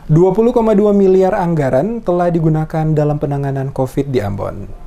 20,2 miliar anggaran telah digunakan dalam penanganan COVID di Ambon.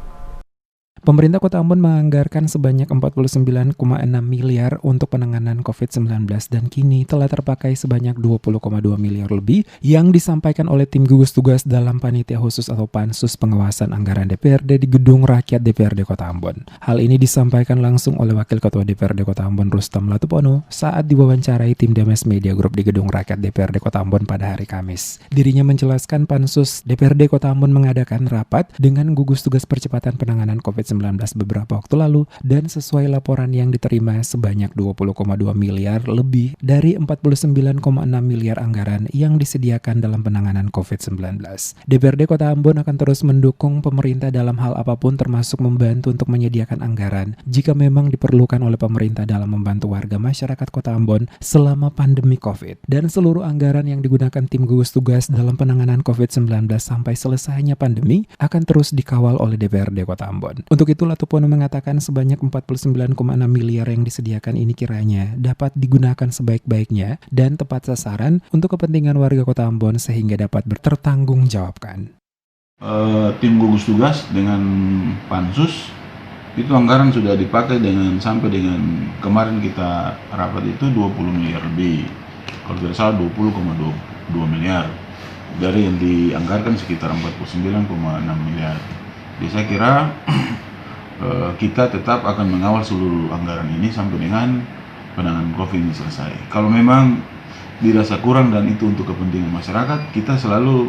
Pemerintah Kota Ambon menganggarkan sebanyak 49,6 miliar untuk penanganan COVID-19 dan kini telah terpakai sebanyak 20,2 miliar lebih yang disampaikan oleh tim gugus tugas dalam Panitia Khusus atau Pansus Pengawasan Anggaran DPRD di Gedung Rakyat DPRD Kota Ambon. Hal ini disampaikan langsung oleh Wakil Ketua DPRD Kota Ambon Rustam Latupono saat diwawancarai tim Dames Media Group di Gedung Rakyat DPRD Kota Ambon pada hari Kamis. Dirinya menjelaskan Pansus DPRD Kota Ambon mengadakan rapat dengan gugus tugas percepatan penanganan COVID-19 beberapa waktu lalu dan sesuai laporan yang diterima sebanyak 20,2 miliar lebih dari 49,6 miliar anggaran yang disediakan dalam penanganan COVID-19. DPRD Kota Ambon akan terus mendukung pemerintah dalam hal apapun termasuk membantu untuk menyediakan anggaran jika memang diperlukan oleh pemerintah dalam membantu warga masyarakat Kota Ambon selama pandemi COVID. Dan seluruh anggaran yang digunakan tim gugus tugas dalam penanganan COVID-19 sampai selesainya pandemi akan terus dikawal oleh DPRD Kota Ambon. Untuk itu Latupono mengatakan sebanyak 49,6 miliar yang disediakan ini kiranya dapat digunakan sebaik-baiknya dan tepat sasaran untuk kepentingan warga Kota Ambon sehingga dapat bertanggungjawabkan. Tim gugus tugas dengan Pansus itu anggaran sudah dipakai sampai dengan kemarin kita rapat itu 20 miliar lebih. Kalau tidak salah 20,2 miliar. Dari yang dianggarkan sekitar 49,6 miliar. Jadi saya kira kita tetap akan mengawal seluruh anggaran ini sampai dengan penanganan COVID ini selesai. Kalau memang dirasa kurang dan itu untuk kepentingan masyarakat, kita selalu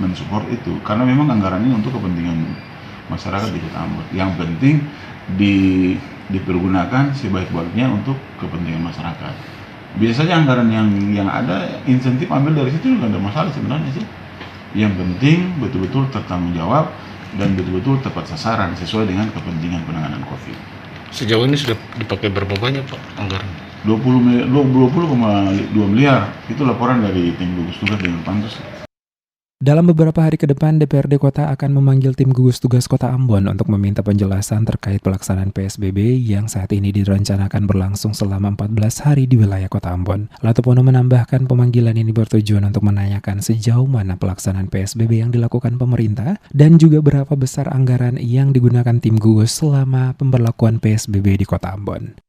mensupport itu. Karena memang anggaran ini untuk kepentingan masyarakat di Kota Ambon. Yang penting dipergunakan sebaik-baiknya untuk kepentingan masyarakat. Biasanya anggaran yang ada insentif ambil dari situ juga tidak masalah sebenarnya sih. Yang penting betul-betul tertanggung jawab dan betul-betul tepat sasaran sesuai dengan kepentingan penanganan COVID. Sejauh ini sudah dipakai berapa banyak Pak anggaran? 20,2 miliar itu laporan dari tim gugus tugas dengan Pansus. Dalam beberapa hari ke depan, DPRD Kota akan memanggil tim gugus tugas Kota Ambon untuk meminta penjelasan terkait pelaksanaan PSBB yang saat ini direncanakan berlangsung selama 14 hari di wilayah Kota Ambon. Latupono menambahkan pemanggilan ini bertujuan untuk menanyakan sejauh mana pelaksanaan PSBB yang dilakukan pemerintah dan juga berapa besar anggaran yang digunakan tim gugus selama pemberlakuan PSBB di Kota Ambon.